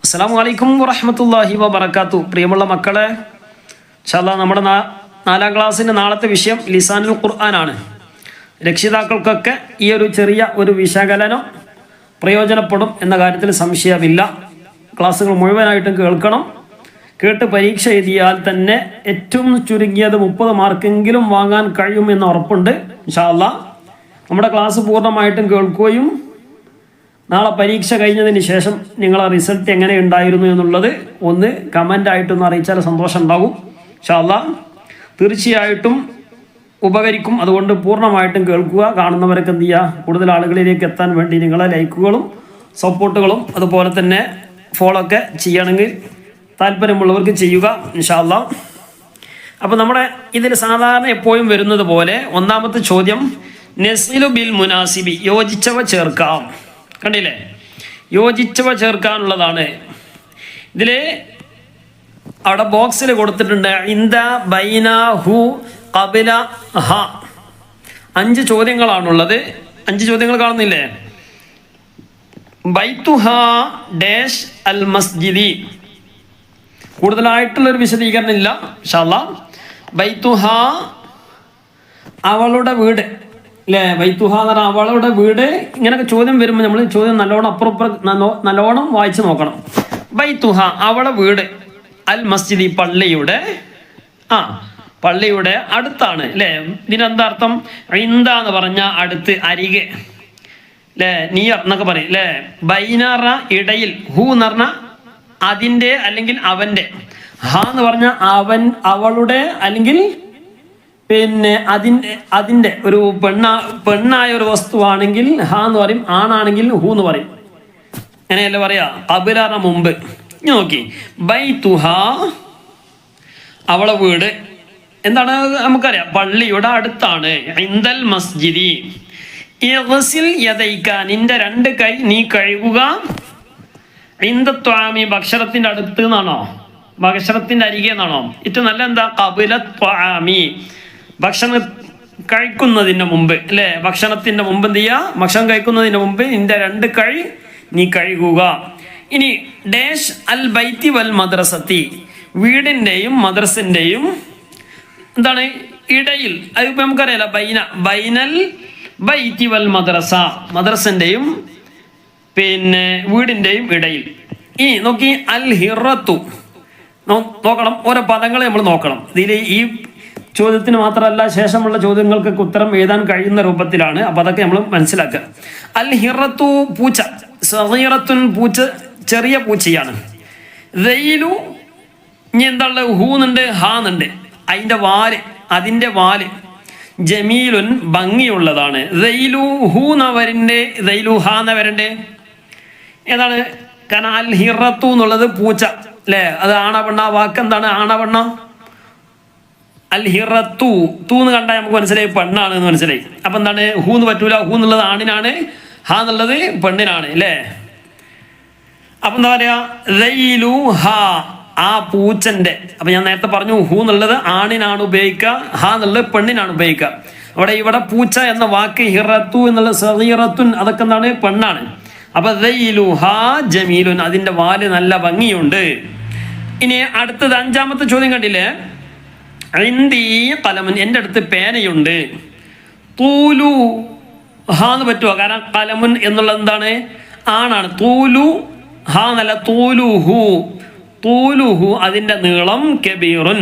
അസ്സലാമു അലൈക്കും വറഹ്മത്തുള്ളാഹി വബറകാതുഹു. പ്രിയമുള്ള മക്കളെ, ഇൻഷാ അല്ലാഹ് നമ്മുടെ 4ാം ക്ലാസ്സിൻ്റെ നാളത്തെ വിഷയം ലിസാനുൽ ഖുർആനാണ്. രക്ഷിതാക്കൾക്കൊക്കെ ഈ ഒരു ചെറിയ ഒരു വിശകലനം പ്രയോജനപ്പെടും എന്ന കാര്യത്തിൽ സംശയമില്ല. ക്ലാസ്സുകൾ മുഴുവനായിട്ടും കേൾക്കണം. കേട്ട് പരീക്ഷ എഴുതിയാൽ തന്നെ ഏറ്റവും ചുരുങ്ങിയത് 30 മാർക്കെങ്കിലും വാങ്ങാൻ കഴിയുമെന്ന് ഉറപ്പുണ്ട്. ഇൻഷാ അല്ലാഹ് നമ്മുടെ ക്ലാസ് പൂർണ്ണമായിട്ടും കേൾക്കുകയും നാളെ പരീക്ഷ കഴിഞ്ഞതിന് ശേഷം നിങ്ങളെ റിസൾട്ട് എങ്ങനെ ഉണ്ടായിരുന്നു എന്നുള്ളത് ഒന്ന് കമൻ്റായിട്ടൊന്ന് അറിയിച്ചാൽ സന്തോഷം ഉണ്ടാകും. ഇൻഷാ അല്ലാഹ് തീർച്ചയായിട്ടും ഉപകരിക്കും. അതുകൊണ്ട് പൂർണ്ണമായിട്ടും കേൾക്കുക. കാണുന്നവരൊക്കെ എന്ത് ചെയ്യുക, കൂടുതൽ ആളുകളിലേക്ക് എത്താൻ വേണ്ടി നിങ്ങളെ ലൈക്കുകളും സപ്പോർട്ടുകളും അതുപോലെ തന്നെ ഫോളോ ഒക്കെ ചെയ്യണമെങ്കിൽ താല്പര്യമുള്ളവർക്ക് ചെയ്യുക ഇൻഷാ അല്ലാഹ്. അപ്പോൾ നമ്മുടെ ഇതിൽ സാധാരണ എപ്പോഴും വരുന്നത് പോലെ ഒന്നാമത്തെ ചോദ്യം നസ്ഇലു ബിൽ മുനാസിബി, യോജിച്ചവ ചേർക്കാം. കണ്ടില്ലേ, യോജിച്ചവ ചേർക്കാനുള്ളതാണ്. ഇതിൽ അവിടെ ബോക്സിൽ കൊടുത്തിട്ടുണ്ട് ഇന്ദ ബൈന ഹു ഖബല ഹ. 5 ചോദ്യങ്ങളാണുള്ളത്. 5 ചോദ്യങ്ങൾ കാണുന്നില്ലേ? ബൈത്തുഹ ഡാഷ് അൽ മസ്ജിദി. കൂടുതലായിട്ടുള്ളൊരു വിശദീകരണം ഇല്ല ഇൻഷാ അല്ലാഹ്. ബൈത്തുഹ അവളുടെ വീട് അല്ലേ? ബൈത്തുഹ എന്ന് പറഞ്ഞാൽ അവളുടെ വീട്. ഇങ്ങനെയൊക്കെ ചോദ്യം വരുമ്പോൾ നമ്മൾ ചോദ്യം നല്ലോണം വായിച്ച് നോക്കണം. ബൈത്തുഹ അവളുടെ വീട്, അൽ മസ്ജിദി പള്ളിയുടെ പള്ളിയുടെ അടുത്താണ് അല്ലേ? ഇതിനെന്താ അർത്ഥം? ഇന്ദ എന്ന് പറഞ്ഞാൽ അടുത്ത്, അരികെ അല്ലേ? നിയർ എന്നൊക്കെ പറയും അല്ലേ? ബൈനറ ഇടയിൽ, ഹു എന്ന് പറഞ്ഞാൽ അതിൻ്റെ അല്ലെങ്കിൽ അവൻ്റെ, ഹ എന്ന് പറഞ്ഞാൽ അവൻ അവളുടെ അല്ലെങ്കിൽ പിന്നെ അതിൻ്റെ ഒരു പെണ്ണായ ഒരു വസ്തുവാണെങ്കിൽ ഹ എന്ന് പറയും, ആണാണെങ്കിൽ ഹു എന്ന് പറയും. അങ്ങനെയല്ലേ പറയാ? ഖബല മുമ്പ്. ഇനി നോക്കി, ബൈത്തുഹ അവളെ വീട് എന്താണ് നമുക്കറിയാം, പള്ളിയുടെ അടുത്താണ്. ഇൻദൽ മസ്ജിദി ഇഗ്സിൽ യദൈക, നിന്റെ 2 കൈ നീ കഴുകുക. ഇന്ദ ത്വാമി ഭക്ഷണത്തിന്റെ അടുത്ത് നിന്നാണോ, ഭക്ഷണത്തിന്റെ അരികെ നിന്നാണോ? ഏറ്റവും നല്ല എന്താ? ഖബല ത്വാമി, ഭക്ഷണം കഴിക്കുന്നതിന് മുമ്പ് അല്ലേ? ഭക്ഷണത്തിന്റെ മുമ്പ് എന്ത് ചെയ്യുക? ഭക്ഷണം കഴിക്കുന്നതിന് മുമ്പ് നിന്റെ 2 കൈ നീ കഴുകുക. ഇനി ഡാഷ് അൽ ബൈത്തി വൽ മദ്രസത്തി, വീടിന്റെയും മദ്രസിന്റെയും എന്താണ് ഇടയിൽ. അതിപ്പോ നമുക്കറിയാലോ, ബൈനൽ ബൈത്തി വൽ മദ്രസ, മദ്രസിന്റെയും പിന്നെ വീടിന്റെയും ഇടയിൽ. ഇനി നോക്കി, അൽ ഹിറത്തു നോക്കണം. ഓരോ പദങ്ങൾ നമ്മൾ നോക്കണം. ഇതിൽ ഈ ചോദ്യത്തിന് മാത്രമല്ല, ശേഷമുള്ള ചോദ്യങ്ങൾക്കൊക്കെ ഉത്തരം എഴുതാൻ കഴിയുന്ന രൂപത്തിലാണ്. അപ്പൊ അതൊക്കെ നമ്മൾ മനസ്സിലാക്കുക. അൽ ഹിറത്തു പൂച്ച, സഗീറത്തുൻ പൂച്ച, ചെറിയ പൂച്ചയാണ്. ദൈലു ഇനി എന്താ? ഹൂന്നുണ്ട്, ഹാന്നുണ്ട്. അതിന്റെ വാല് ജമീലുൻ ഭംഗിയുള്ളതാണ്. ദൈലു ഹൂ നവരന്റെ, ദൈലു ഹാ നവരന്റെ ഏതാണ്? കാരണം അൽ ഹിറത്തു എന്നുള്ളത് പൂച്ച അല്ലേ? അത് ആണവണ്ണ. വാക്ക് എന്താണ്? ആണവണ്ണ. അൽ ഹിറത്തു തൂ എന്ന് കണ്ടാൽ നമുക്ക് മനസ്സിലായി പെണ്ണാണ് എന്ന് മനസ്സിലായി. അപ്പൊ എന്താണ്? ഹൂ എന്ന് പറ്റൂല. ഹൂ എന്നുള്ളത് ആണിനാണ്, ഹാ എന്നുള്ളത് പെണ്ണിനാണ് അല്ലേ? അപ്പൊ എന്താ പറയാ? ദൈലു ഹാ, ആ പൂച്ചന്റെ. അപ്പൊ ഞാൻ നേരത്തെ പറഞ്ഞു, ഹൂ എന്നുള്ളത് ആണിനാണ് ഉപയോഗിക്കുക, ഹാ എന്നുള്ളത് പെണ്ണിനാണ് ഉപയോഗിക്കുക. ഇവിടെ പൂച്ച എന്ന വാക്ക് ഹിറത്തു എന്നുള്ള സഗീറത്തുൻ അതൊക്കെ എന്താണ്? പെണ്ണാണ്. അപ്പൊ ദൈലു ഹാ ജമീലുൻ, അതിന്റെ വാല് നല്ല ഭംഗിയുണ്ട്. ഇനി അടുത്തത് 5ാമത്തെ ചോദ്യം കണ്ടില്ലേ? ഇന്ദി കലമുൻ, എൻ്റെ അടുത്ത് പേനയുണ്ട്. തൂലു ഹാ എന്ന് പറ്റുമോ? കാരണം കലമുൻ എന്നുള്ളത് എന്താണ്? ആണാണ്. തൂലു ഹാ എന്നല്ല, തൂലുഹു. തൂലുഹു അതിന്റെ നീളം കബീറുൻ,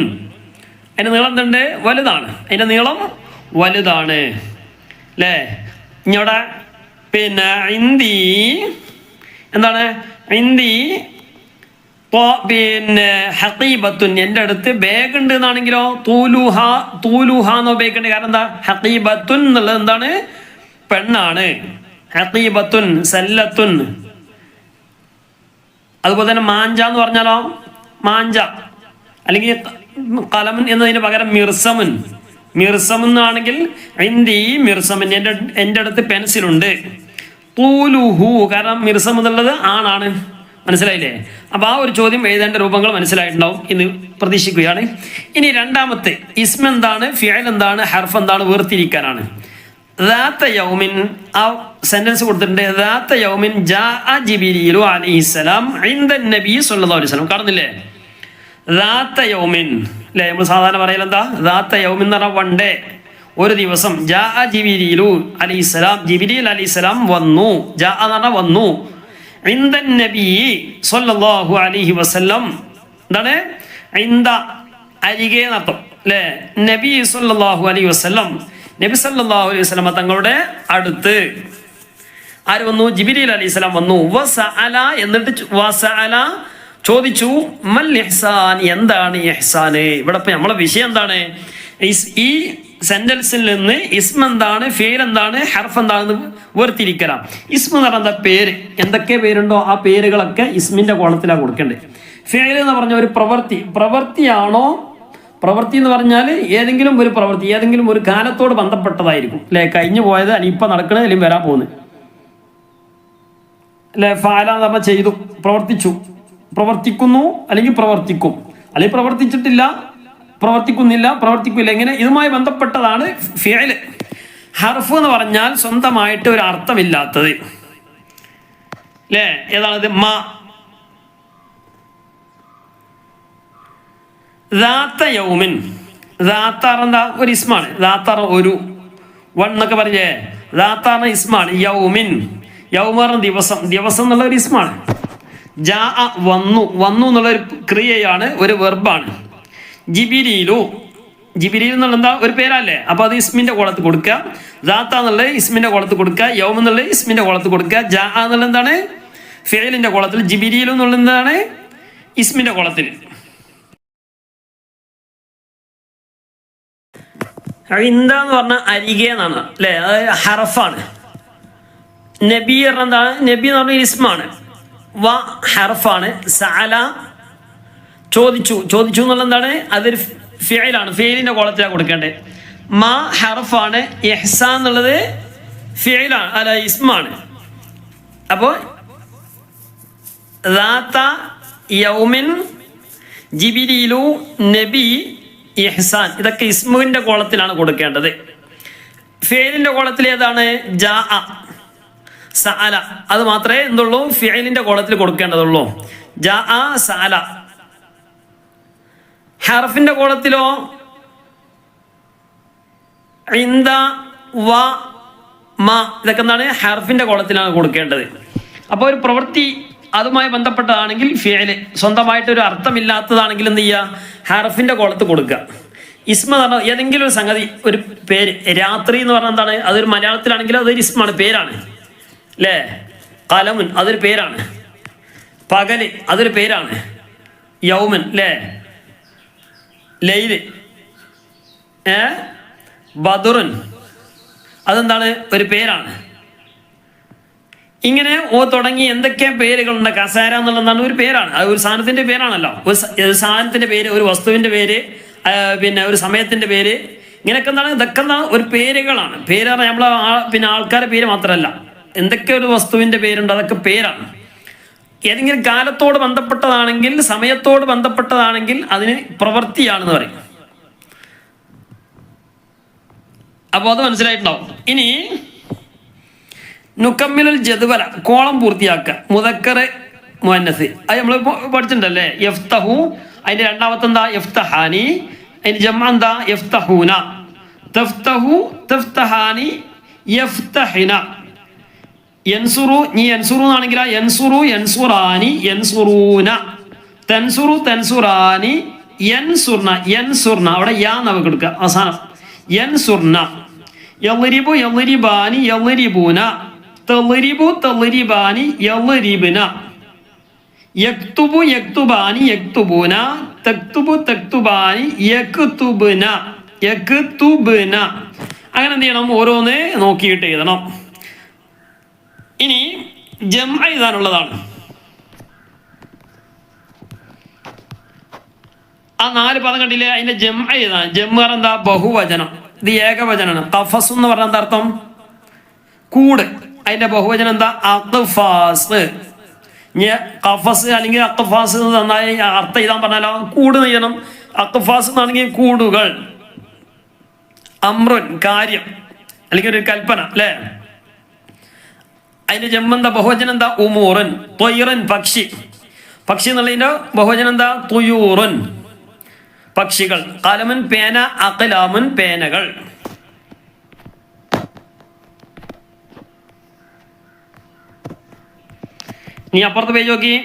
അതിന്റെ നീളം എന്തുണ്ട്? വലുതാണ്. അതിന്റെ നീളം വലുതാണ് അല്ലേ? ഇനിവിടെ പിന്നെ ഇന്ദി എന്താണ്? ഇന്ദി പിന്നെ ഹഖീബത്തുൻ, എൻ്റെ അടുത്ത് ബാഗ് ഉണ്ട് എന്നാണെങ്കിലോ തൂലുഹ എന്ന് ഉപയോഗിക്കേണ്ടത്. കാരണം എന്താ? ഹഖീബത്തുൻ എന്നുള്ളത് എന്താണ്? പെണ്ണാണ്. ഹഖീബത്തുൻ, സല്ലത്തുൻ. അതുപോലെ തന്നെ മാഞ്ച എന്ന് പറഞ്ഞാലോ, മാഞ്ച അല്ലെങ്കിൽ കലമുൻ എന്നതിന് പകരം മിർസമുൻ. മിർസമെന്നാണെങ്കിൽ ഇന്ദി മിർസമുൻ, എൻ്റെ അടുത്ത് പെൻസിലുണ്ട്. തൂലുഹു കാരണം മിർസം എന്നുള്ളത് ആണാണ്. മനസ്സിലായില്ലേ? അപ്പൊ ആ ഒരു ചോദ്യം എഴുതേണ്ട രൂപങ്ങൾ മനസ്സിലായിട്ടുണ്ടാവും എന്ന് പ്രതീക്ഷിക്കുകയാണ്. ഇനി 2ാമത്തെ ഇസ്മ എന്താണ്, ഫിഅൽ എന്താണ്, ഹർഫ് എന്താണ് വേർതിരിക്കാനാണ്. ذات يوم ആ സെന്റൻസ് കൊടുത്തിട്ടുണ്ട് ذات يوم جاء جبريل عليه السلام عند النبي صلى الله عليه وسلم കാണുന്നില്ലേ ذات يوم അല്ലേ നമ്മൾ സാധാരണ പറയൽ എന്താ ذات يوم എന്ന് പറഞ്ഞാൽ വൺ ഡേ ഒരു ദിവസം جاء جبريل عليه السلام ജിബ്രീൽ അലൈഹിസ്സലാം വന്നു ജാഅ എന്ന് പറഞ്ഞാൽ വന്നു عند النبي صلى الله عليه وسلم എന്താണ് عند അരികെ എന്നർത്ഥം അല്ലേ നബി സല്ലല്ലാഹു അലൈഹി വസല്ലം നബി സല്ലല്ലാഹു അലൈഹി വസല്ലം തങ്ങളുടെ അടുത്ത് ആര് വന്നു ജിബ്രീൽ അലൈഹിസ്സലാം വന്നു വസഅല എന്നിട്ട് വസഅല ചോദിച്ചു മൽ ഇഹ്സാൻ എന്താണ് ഇഹ്സാൻ ഇവിടെ ഇപ്പൊ നമ്മളെ വിഷയം എന്താണ് ഈ സെന്റൻസിൽ നിന്ന് ഇസ്മ എന്താണ് ഫീൽ എന്താണ് ഹർഫ് എന്താണെന്ന് വേർതിരിക്കലാം ഇസ്മ എന്ന് പറഞ്ഞാൽ എന്താ പേര് എന്തൊക്കെ പേരുണ്ടോ ആ പേരുകളൊക്കെ ഇസ്മിന്റെ കോളത്തിലാണ് കൊടുക്കേണ്ടത് ഫീൽ എന്ന് പറഞ്ഞ ഒരു പ്രവൃത്തിയാണോ പ്രവൃത്തി എന്ന് പറഞ്ഞാൽ ഏതെങ്കിലും ഒരു പ്രവൃത്തി ഏതെങ്കിലും ഒരു കാലത്തോട് ബന്ധപ്പെട്ടതായിരിക്കും അല്ലെ കഴിഞ്ഞു പോയത് അല്ലെങ്കിൽ ഇപ്പൊ നടക്കണത് അല്ലെങ്കിൽ വരാൻ പോകുന്നത് അല്ലെ ഫാല എന്ന് പറഞ്ഞാൽ ചെയ്തു പ്രവർത്തിച്ചു പ്രവർത്തിക്കുന്നു അല്ലെങ്കിൽ പ്രവർത്തിക്കും അല്ലെങ്കിൽ പ്രവർത്തിച്ചിട്ടില്ല പ്രവർത്തിക്കുന്നില്ല പ്രവർത്തിക്കില്ല ഇങ്ങനെ ഇതുമായി ബന്ധപ്പെട്ടതാണ് ഫിഅല് ഹർഫ് എന്ന് പറഞ്ഞാൽ സ്വന്തമായിട്ട് ഒരു അർത്ഥമില്ലാത്തത് അല്ലേ ഏതാണത് ذات يوم ذات എന്താ ഒരു ഇസ്മാണ് ذات ഒരു വൺ എന്നൊക്കെ പറഞ്ഞേ ذات ഇസ്മാണ് യൗമിൻ യൗമ ദിവസം ദിവസം എന്നുള്ള ഒരു ഇസ്മാണ് ജാഅ വന്നു വന്നു എന്നുള്ള ഒരു ക്രിയയാണ് ഒരു വെർബാണ് ജിബിരിലു ജിബിരിൽ എന്നുള്ള എന്താ ഒരു പേരല്ലേ അപ്പൊ അത് ഇസ്മിന്റെ കോളത്ത് കൊടുക്കുക ذات എന്നുള്ളത് ഇസ്മിന്റെ കോളത്ത് കൊടുക്കുക യൗം എന്നുള്ളത് ഇസ്മിന്റെ കോളത്ത് കൊടുക്കുക ജാഅ എന്നുള്ള എന്താണ് ഫിഅലിന്റെ കോളത്തിൽ ജിബിരിലു എന്നുള്ള എന്താണ് ഇസ്മിന്റെ കോളത്തിൽ എന്ന് പറഞ്ഞാൽ അരികെ എന്നാണ് അല്ലെ അത് ഹറഫാണ് നബി എന്താണ് നബി എന്ന് പറഞ്ഞ ഇസ്മാണ് വ ഹർഫാണ് സഅല ചോദിച്ചു ചോദിച്ചു എന്നുള്ള എന്താണ് അതൊരു ഫിഅലാണ് ഫിഅലിന്റെ കോളത്തിലാണ് കൊടുക്കേണ്ടത് മാ ഹർഫാണ് ഇഹ്സാൻ എന്നുള്ളത് ഫിഅലാണ് അല്ല ഇസ്മാണ് അപ്പോൾ ذات يوم ജിബ്രീലു നബി ഇഹ്സാൻ ഇതൊക്കെ ഇസ്മിന്റെ കോളത്തിലാണ് കൊടുക്കേണ്ടത് ഫിഅലിന്റെ കോളത്തിൽ ഏതാണ് ജാഅ സഅല അത് മാത്രമേ എന്തുള്ളൂ ഫിഅലിന്റെ കോളത്തിൽ കൊടുക്കേണ്ടതുള്ളൂ ജാഅ സഅല ഹർഫിന്റെ കോളത്തിലോ ഇൻദ വ മ ഇതൊക്കെ എന്താണ് ഹർഫിന്റെ കോളത്തിലാണ് കൊടുക്കേണ്ടത് അപ്പോൾ ഒരു പ്രവൃത്തി അതുമായി ബന്ധപ്പെട്ടതാണെങ്കിൽ ഫിഅല് സ്വന്തമായിട്ട് ഒരു അർത്ഥമില്ലാത്തതാണെങ്കിൽ എന്ത് ചെയ്യുക ഹർഫിന്റെ കോളത്ത് കൊടുക്കുക ഇസ്മ എന്ന് പറഞ്ഞാൽ ഏതെങ്കിലും ഒരു സംഗതി ഒരു പേര് രാത്രി എന്ന് പറഞ്ഞാൽ എന്താണ് അതൊരു മലയാളത്തിലാണെങ്കിൽ അതൊരു ഇസ്മാണ് പേരാണ് അല്ലേ കലമുൻ അതൊരു പേരാണ് പകല് അതൊരു പേരാണ് യൗമൻ അല്ലേ ലൈല് ബദറുൻ അതെന്താണ് ഒരു പേരാണ് ഇങ്ങനെ തുടങ്ങി എന്തൊക്കെ പേരുകളുണ്ട് കസേര എന്നുള്ളതാണ് ഒരു പേരാണ് അത് ഒരു സാധനത്തിന്റെ പേരാണല്ലോ ഒരു സാധനത്തിന്റെ പേര് ഒരു വസ്തുവിന്റെ പേര് പിന്നെ ഒരു സമയത്തിന്റെ പേര് ഇങ്ങനെയൊക്കെ എന്താണ് ഇതൊക്കെ എന്താണ് ഒരു പേരുകളാണ് പേര് പറഞ്ഞാൽ നമ്മളെ പിന്നെ ആൾക്കാരുടെ പേര് മാത്രമല്ല എന്തൊക്കെ ഒരു വസ്തുവിന്റെ പേരുണ്ട് അതൊക്കെ പേരാണ് ഏതെങ്കിലും കാലത്തോട് ബന്ധപ്പെട്ടതാണെങ്കിൽ സമയത്തോട് ബന്ധപ്പെട്ടതാണെങ്കിൽ അതിന് പ്രവൃത്തിയാണെന്ന് പറയും അപ്പോൾ അത് മനസ്സിലായിട്ടുണ്ടാവും ഇനി നുക്കമ്മിലുൽ ജദ്വല കോളം പൂർത്തിയാക്കുക മുദക്കർ മുഅന്നസ് അത് നമ്മൾ പഠിച്ചിട്ടുണ്ടല്ലേ യഫ്തഹു അതിന്റെ രണ്ടാമത്തെ എന്താ യഫ്തഹാനി അതിന്റെ ജമ എന്താ യഫ്തഹൂന തഫ്തഹു തഫ്തഹാനി യഫ്തഹിന യൻസുറു നീ യൻസുറു എന്നാണെങ്കിൽ യൻസുറു യൻസുറാനി യൻസുറൂന തൻസുറു തൻസുറാനി യൻസുർന യൻസുർന അവിടെ യാ നമുക്ക് എടുക്കുക അവസാനം യൻസുർന യളിരിബു യളിരിബാനി യളിരിബൂന തളിരിബു തളിരിബാനി യളിരിബുന യക്തുബു യക്തുബാനി യക്തുബൂന തക്തുബു തക്തുബാനി യക്തുബുന യക്തുബുന അങ്ങനെ എന്ത് ചെയ്യണം ഓരോന്ന് നോക്കിയിട്ട് എഴുതണം ഇനി ജംഅ എഴുതാനുള്ളതാണ് ആ 4 പദം കണ്ടില്ലേ അതിന്റെ ജംഅ എഴുതാൻ ജംഅ എന്താ ബഹുവചനം ഇത് ഏകവചനാണ് ഖഫസ് എന്ന് പറഞ്ഞ എന്താ അർത്ഥം കൂട് അതിന്റെ ബഹുവചനം എന്താ അഖ്ഫാസ് ഖഫസ് അല്ലെങ്കിൽ അഖ്ഫാസ് നന്നായി അർത്ഥം എഴുതാൻ പറഞ്ഞാലോ കൂട് നെയ്യണം അഖ്ഫാസ് എന്നാണെങ്കിൽ കൂടുകൾ അമ്രുൻ കാര്യം അല്ലെങ്കിൽ ഒരു കൽപ്പന അല്ലേ? അതിന്റെ ജമ്മെന്താ ബഹുവചനം എന്താ? ഉമൂറൻ. ത്വയ്റൻ പക്ഷി. പക്ഷി എന്നുള്ളതിന്റെ ബഹുവചനം എന്താ? തുയൂറൻ പക്ഷികൾ. കലമുൻ പേന, അഖ്ലാമുൻ പേനകൾ. നീ അപ്പുറത്ത് പേജ് നോക്കി.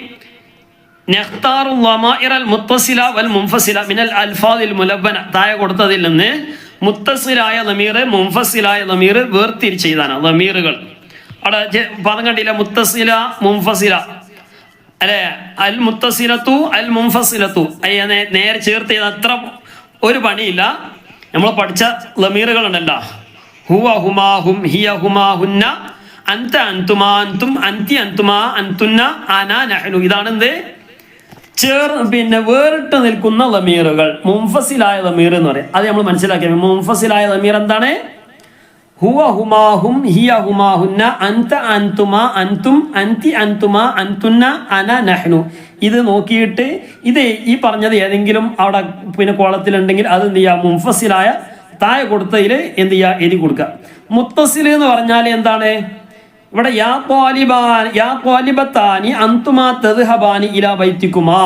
നഖ്താറു ളമാഇറൽ മുത്തസില വൽ മുൻഫസില മിനൽ അൽഫാദിൽ മുലബ്ബന. താഴെ കൊടുത്തതിൽ നിന്ന് മുത്തസിലായ ലമീർ മുൻഫസിലായ ലമീർ വേർതിരിച്ച് ചെയ്താണ് ലമീറുകൾ. അവിടെ പദം കണ്ടില്ല? മുത്തസില മുൻഫസില അല്ലെ? അൽ മുത്തസിലത്തു അൽ മുൻഫസിലത്തു നേരെ ചേർത്ത് ചെയ്ത അത്ര ഒരു പണിയില്ല. നമ്മൾ പഠിച്ച ലമീറുകൾ ഉണ്ടല്ലോ, ഹുവ ഹുമാ ഹും ഹിയ ഹുമാ ഹുന്ന അന്ത അന്തുമാ അന്തും അന്തി അന്തുമാ അന്തുന്ന അന നഹ്നു. ഇതാണെന്ത്? വേറിട്ട് നിൽക്കുന്ന ലമീറുകൾ. മുൻഫസിലായ ലമീർ എന്ന് പറയും. അത് നമ്മൾ മനസ്സിലാക്കിയ മുൻഫസിലായ ലമീർ എന്താണ്? ഹുവ ഹുമാ ഹും ഹിയ ഹുമാ ഹുന്ന അന്ത അന്തുമാ അന്തും അന്തി അന്തുമാ അന്തുന്ന അന നഹ്നു. ഇത് നോക്കിയിട്ട് ഇത് ഈ പറഞ്ഞത് ഏതെങ്കിലും അവിടെ കോളത്തിലുണ്ടെങ്കിൽ അത് എന്ത് ചെയ്യുക? മുൻഫസിലായ താഴെ കൊടുത്തതിൽ എന്ത് ചെയ്യുക? എഴുതി കൊടുക്കുക. മുത്തസിൽ എന്ന് പറഞ്ഞാൽ എന്താണ്? ഇവിടെ യാ ത്വാലിബത്താനി അന്തുമാ തദ്ഹബാനി ഇലാ ബൈത്തിക്കുമാ.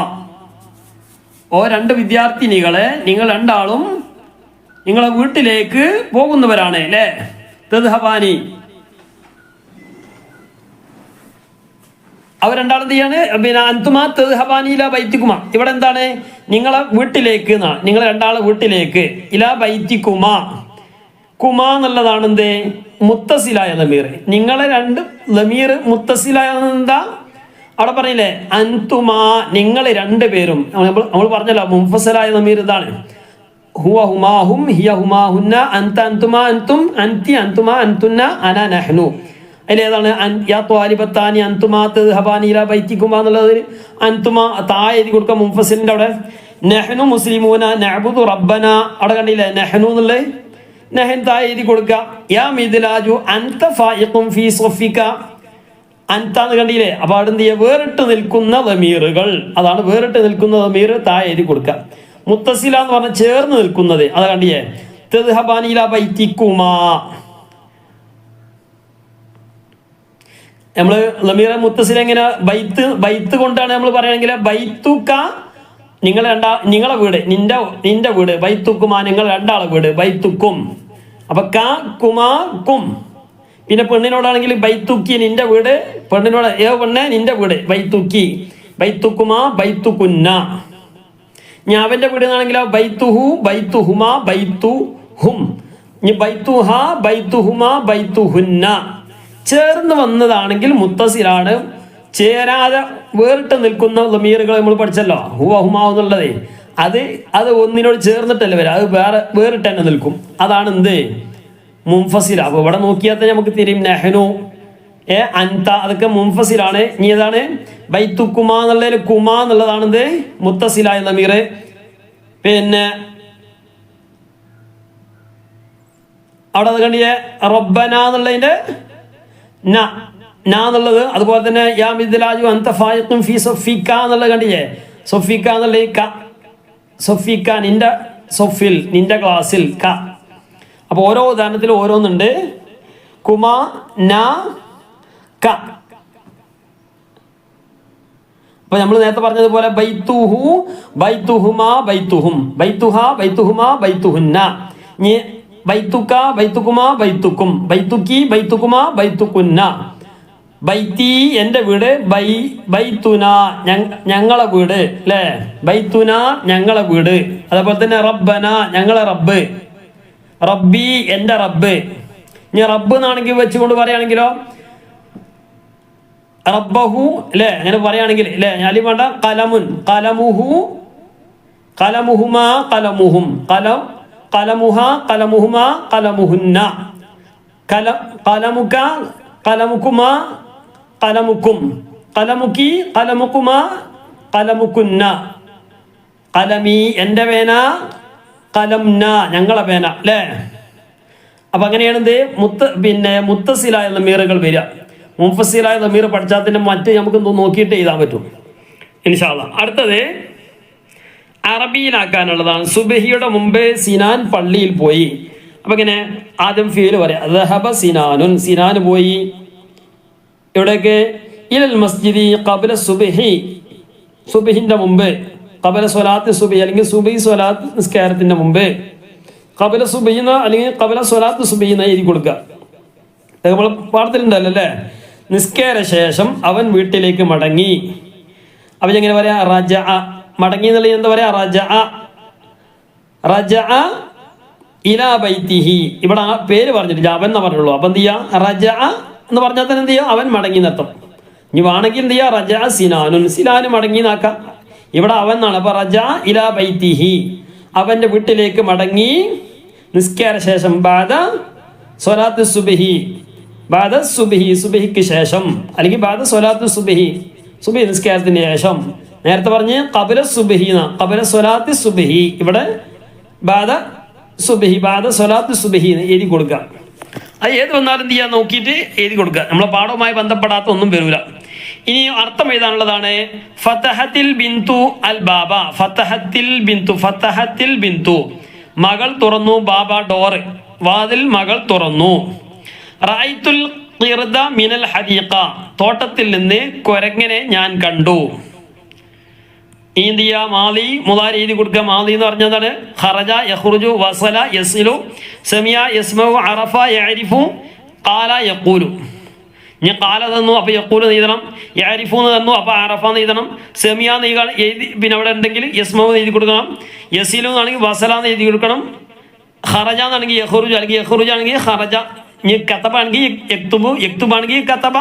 ഓ രണ്ട് വിദ്യാർത്ഥിനികളെ, നിങ്ങൾ രണ്ടാളും നിങ്ങളെ വീട്ടിലേക്ക് പോകുന്നവരാണ് അല്ലേ? തദ്ഹബാനി, അവർ രണ്ടാളും ചെയ്യാണ്. അന്തുമാ തദ്ഹബാനി ഇലാ ബൈത്തിക്കുമാ. ഇവിടെ എന്താണ്? നിങ്ങളെ വീട്ടിലേക്ക് എന്നാണ്. നിങ്ങൾ രണ്ടാളെ വീട്ടിലേക്ക്. ഇലാ ബൈത്തിക്കുമാ. കുമാ എന്നുള്ളതാണ് എന്ത്? മുത്തസിലായ ലമീർ. നിങ്ങളെ രണ്ട് ലമീർ മുത്തസിലായ എന്താ? അവിടെ പറഞ്ഞില്ലേ? അന്തുമാ, നിങ്ങൾ രണ്ടുപേരും. നമ്മൾ പറഞ്ഞല്ലോ മുൻഫസലായ ലമീർ ഇതാണ്. ഹുവ ഹുമാ ഹും ഹിയ ഹുമാ ഹുന്ന അന്ത അന്തുമാ അന്തും അന്തി അന്തുമാ അന്തുന്ന അന നഹ്നു. അതിലേതാണ്? യാ ത്വാലിബത്താനി അന്തുമാ തദ്ഹബാനി ഇലാ ബൈത്തിക്കുമാ എന്നുള്ളത് അന്തുമാ താഴെ എഴുതി കൊടുക്കുക മുൻഫസിലിന്റെ അവിടെ. നഹ്നു മുസ്ലിമൂന നഅ്ബുദു റബ്ബന. അവിടെ കണ്ടില്ലേ? നഹ്നു എന്നുള്ളത് നഹൻ താഴെ എഴുതി കൊടുക്കുക. യാ മിദ്ലാജു അൻത ഫായിഖും ഫീ സഫിക. അൻത എന്ന് കണ്ടില്ലേ? അപ്പോൾ അവിടെ എന്ത് ചെയ്യുക? വേറിട്ട് നിൽക്കുന്ന ലമീറുകൾ. അതാണ് വേറിട്ട് നിൽക്കുന്ന ലമീർ. താഴെ എഴുതി കൊടുക്കുക. മുത്തസില എന്ന് പറഞ്ഞാൽ ചേർന്ന് നിൽക്കുന്നത്. അത് കണ്ടില്ലേ? തദ്ഹബാനി ഇലാ ബൈത്തിക്കുമാ. നമ്മള് ലമീറെ മുത്തസില എങ്ങനെ? ബൈത്ത് കൊണ്ടാണ് നമ്മൾ പറയുകയാണെങ്കിൽ ബൈത്തുക്ക നിങ്ങളെ വീട്, നിന്റെ വീട്. ബൈത്തുക്കുമാ നിങ്ങൾ രണ്ടാളെ വീട്. ബൈത്തുക്കും. അപ്പൊ ക കുമാ കും. പിന്നെ പെണ്ണിനോടാണെങ്കിൽ ബൈത്തുക്കി നിന്റെ വീട്. പെണ്ണിനോട് പെണ്ണെ നിന്റെ വീട്. ബൈത്തുക്കി. ബൈത്തുക്കുമാ ബൈത്തുക്കുന്ന. ഞാൻ അവന്റെ വീട് എന്നാണെങ്കിലോ ബൈത്തുഹു ബൈത്തുഹുമാ ബൈത്തുഹും. ഇനി ബൈത്തുഹ ബൈത്തുഹുമാ ബൈത്തുഹുന്ന. ചേർന്ന് വന്നതാണെങ്കിൽ മുത്തസിലാണ്. ചേരാതെ വേറിട്ട് നിൽക്കുന്ന ലമീറുകൾ നമ്മൾ പഠിച്ചല്ലോ, ഹുവ ഹുമാ എന്നുള്ളത്. അത് ഒന്നിനോട് ചേർന്നിട്ടല്ലേ വരാം, അത് വേറിട്ട് തന്നെ നിൽക്കും. അതാണ് എന്ത്? മുൻഫസില. അപ്പൊ ഇവിടെ നോക്കിയാൽ തന്നെ നമുക്ക് തിരിയും. നെഹ്നു അൻത അതൊക്കെ മുൻഫസിലാണ്. ഇനി ഏതാണ്? ബൈത്തുക്കുമാ എന്നുള്ളതിൽ കുമാ എന്നുള്ളതാണ് എന്ത്? മുത്തസിലായ ലമീർ. പിന്നെ അവിടെ അത് കണ്ടില്ലേ? റബ്ബന എന്നുള്ളതിന്റെ എന്നുള്ളത്. അതുപോലെ തന്നെ യാ മിദ്ലാജു അൻത ഫായിഖും ഫീ സഫിക എന്നുള്ളത് കണ്ടില്ലേ? സഫിക എന്നുള്ളത് ക. സഫിക നിന്റെ സൊഫിൽ, നിന്റെ ക്ലാസ്സിൽ. ക. അപ്പൊ ഓരോ ഉദാഹരണത്തിൽ ഓരോന്നുണ്ട്. കുമാ ന ക. അപ്പൊ നമ്മൾ നേരത്തെ പറഞ്ഞതുപോലെ ബൈത്തുഹു ബൈത്തുഹുമാ ബൈത്തുഹും. ബൈത്തുഹ ബൈത്തുഹുമാ ബൈത്തുഹുന്ന. ഇനി ബൈത്തുക ബൈത്തുക്കുമാ ബൈത്തുക്കും. ബൈത്തുക്കി ബൈത്തുക്കുമാ ബൈത്തുക്കുന്ന. ബൈത്തി എന്റെ വീട്. ബൈത്തുന ഞങ്ങളെ വീട് അല്ലേ? ബൈത്തുന ഞങ്ങളെ വീട്. അതേപോലെ തന്നെ റബ്ബന ഞങ്ങളെ റബ്ബ്. റബ്ബി എന്റെ റബ്ബ്. ഇനി റബ്ബ് എന്നാണെങ്കിൽ വെച്ചുകൊണ്ട് പറയുകയാണെങ്കിലോ റബ്ബഹു അല്ലേ? അങ്ങനെ പറയുകയാണെങ്കിൽ അല്ലേ? ഞാൻ വേണ്ട. കലമുൻ കലമുഹു കലമുഹുമാ കലമുഹും. കലമുഹ കലമുഹുമാ കലമുഹുന്ന. കലമുക കലമുക്കുമാ കലമുക്കും. കലമുക്കി കലമുക്കുമാ കലമുക്കുന്ന. കലമി എന്റെ പേന. കലംന ഞങ്ങളെ പേന അല്ലേ? അപ്പൊ അങ്ങനെയാണ് മുത്തസിലായ ലമീറുകൾ വരിക. മുൻഫസിലായ ലമീർ പഠിച്ചാൽ തന്നെ മറ്റ് നമുക്ക് നോക്കിയിട്ട് എഴുതാൻ പറ്റും ഇൻഷാ അല്ലാഹ്. അടുത്തത് അറബിയിലാക്കാനുള്ളതാണ്. സുബഹിയുടെ മുമ്പ് സിനാൻ പള്ളിയിൽ പോയി. അപ്പം ഇങ്ങനെ ആദ്യം ഫീല് പറയാം, ദഹബ സിനാനുൻ, സിനാന് പോയി. എവിടേക്ക്? ഇലൽ മസ്ജിദി ഖബ്ല സുബ്ഹി, സുബ്ഹിന്റെ മുമ്പ്. ഖബ്ല സ്വലാത്ത് സുബ്ഹി അല്ലെങ്കിൽ സുബ്ഹി സ്വലാത്ത് നിസ്കാരത്തിന്റെ മുമ്പ്. ഖബ്ല സുബ്ഹി അല്ലെങ്കിൽ ഖബ്ല സ്വലാത്ത് സുബ്ഹി എന്ന് എഴുതി കൊടുക്കുക. നമ്മൾ പാഠത്തിലുണ്ടല്ലോ അല്ലേ? നിസ്കാര ശേഷം അവൻ വീട്ടിലേക്ക് മടങ്ങി. അപ്പൊ എങ്ങനെ പറയാ? റജഅ, മടങ്ങി എന്നുള്ളത് എന്താ പറയാ? റജഅ ഇലാ ബൈത്തിഹി. ഇവിടെ ആ പേര് പറഞ്ഞിട്ടില്ല, അവൻ എന്ന് പറഞ്ഞുള്ളൂ. അപ്പൊ എന്ത് ചെയ്യാ? റജഅ എന്ന് പറഞ്ഞാൽ തന്നെ എന്ത് ചെയ്യാ? അവൻ മടങ്ങി എന്നർത്ഥം. ഇനി വേണമെങ്കിൽ എന്ത് ചെയ്യാ? റജഅ സിനാനുൻ, സിനാന് മടങ്ങി എന്നാക്കാം. ഇവിടെ അവൻ എന്നാണ്. അപ്പൊ റജഅ ഇലാ ബൈത്തിഹി, അവന്റെ വീട്ടിലേക്ക് മടങ്ങി നിസ്കാര ശേഷം. ബാദ സ്വലാത്ത് സുബ്ഹി, ബാദ സുബ്ഹി, സുബ്ഹിക്ക് ശേഷം അല്ലെങ്കിൽ ബാദ സ്വലാത്ത് സുബ്ഹി, സുബ്ഹി നിസ്കാരത്തിന് ശേഷം. നേരത്തെ പറഞ്ഞ് ഖബ്ല സുബ്ഹി, ഖബ്ല സ്വലാത്ത് സുബ്ഹി. ഇവിടെ ബാദ സുബ്ഹി, ബാദ സ്വലാത്ത് സുബ്ഹി എഴുതി കൊടുക്കുക. അത് ഏത് വന്നാലും എന്ത് ചെയ്യാൻ നോക്കിയിട്ട് എഴുതി കൊടുക്കുക. നമ്മളെ പാഠവുമായി ബന്ധപ്പെടാത്ത ഒന്നും വരില്ല. ഇനി അർത്ഥം എഴുതാനുള്ളതാണ്. ഫതഹത്തിൽ ബിന്തു അൽ ബാബ, ഫതഹത്തിൽ ബിന്തു, ഫതഹത്തിൽ ബിന്തു, മകൾ തുറന്നു. ബാബ ഡോറ്, വാതിൽ മകൾ തുറന്നു. റഅയ്തുൽ ഖിർദ മിനൽ ഹദീഖ, തോട്ടത്തിൽ നിന്ന് കുരങ്ങനെ ഞാൻ കണ്ടു. ഈന്തിയ മാലി മുദാരി എഴുതി കൊടുക്കുക. മാലി എന്ന് പറഞ്ഞതാണ് ഖറജ യഖ്റുജു വസല യസിലു സമിയ യസ്മഉ അറഫ യഅരിഫു ഖാല യഖൂലു. ഞാൻ ഖാല തന്നു, അപ്പോൾ യഖൂലു എഴുതണം. യഅരിഫു എന്ന് തന്നു, അപ്പോൾ അറഫ എന്ന് എഴുതണം. സമിയ എന്ന് എഴുതി, പിന്നെ അവിടെ ഉണ്ടെങ്കിൽ യസ്മഉ എഴുതി കൊടുക്കണം. യസിലു എന്നാണെങ്കിൽ വസല എന്ന് എഴുതി കൊടുക്കണം. ഖറജ എന്നാണെങ്കിൽ യഖ്റുജു, അല്ലെങ്കിൽ യഖ്റുജു ആണെങ്കിൽ ഖറജ. ഇനി കത്തബ ആണെങ്കിൽ യക്തുബു, യക്തുബാണെങ്കിൽ കത്തബ.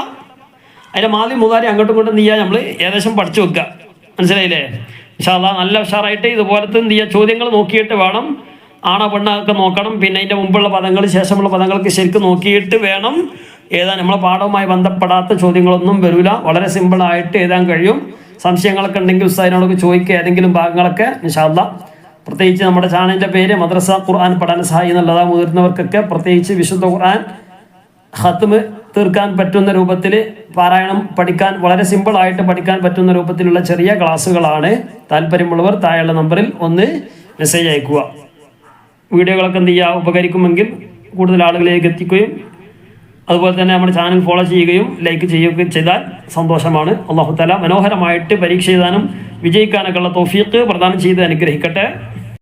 അതിൻ്റെ മാലി മുദാരി അങ്ങോട്ടും ഇങ്ങോട്ടും എന്ത് ചെയ്യുക? നമ്മൾ ഏകദേശം പഠിച്ചു വെക്കുക. മനസ്സിലായില്ലേ? ഇൻഷാ അല്ലാഹ് നല്ല ഉഷാറായിട്ട് ഇതുപോലത്തെ എന്ത് ചെയ്യുക? ചോദ്യങ്ങൾ നോക്കിയിട്ട് വേണം. ആണോ പെണ്ണൊക്കെ നോക്കണം. പിന്നെ അതിൻ്റെ മുമ്പുള്ള പദങ്ങൾ ശേഷമുള്ള പദങ്ങൾക്ക് ശരിക്കും നോക്കിയിട്ട് വേണം എഴുതാൻ. നമ്മളെ പാഠവുമായി ബന്ധപ്പെടാത്ത ചോദ്യങ്ങളൊന്നും വരില്ല. വളരെ സിമ്പിളായിട്ട് എഴുതാൻ കഴിയും. സംശയങ്ങളൊക്കെ ഉണ്ടെങ്കിൽ ഉസ്താദിനോടൊക്കെ ചോദിക്കുക, ഏതെങ്കിലും ഭാഗങ്ങളൊക്കെ. ഇൻഷാ അല്ലാഹ് പ്രത്യേകിച്ച് നമ്മുടെ ചാനലിൻ്റെ പേര് മദ്രസ ഖുർആൻ പഠന സഹായി എന്നുള്ളതാണ്. മുതിർന്നവർക്കൊക്കെ പ്രത്യേകിച്ച് വിശുദ്ധ ഖുർആൻ ഖത്മ് തീർക്കാൻ പറ്റുന്ന രൂപത്തിൽ പാരായണം പഠിക്കാൻ, വളരെ സിമ്പിളായിട്ട് പഠിക്കാൻ പറ്റുന്ന രൂപത്തിലുള്ള ചെറിയ ക്ലാസ്സുകളാണ്. താല്പര്യമുള്ളവർ താഴെയുള്ള നമ്പറിൽ ഒന്ന് മെസ്സേജ് അയക്കുക. വീഡിയോകളൊക്കെ എന്ത് ചെയ്യുക? ഉപകരിക്കുമെങ്കിൽ കൂടുതൽ ആളുകളിലേക്ക് എത്തിക്കുകയും അതുപോലെ തന്നെ നമ്മുടെ ചാനൽ ഫോളോ ചെയ്യുകയും ലൈക്ക് ചെയ്യുകയും ചെയ്താൽ സന്തോഷമാണ്. അല്ലാഹു തആല മനോഹരമായിട്ട് പരീക്ഷ എഴുതാനും വിജയിക്കാനൊക്കെ ഉള്ള തൗഫീഖ് പ്രദാനം ചെയ്ത് അനുഗ്രഹിക്കട്ടെ.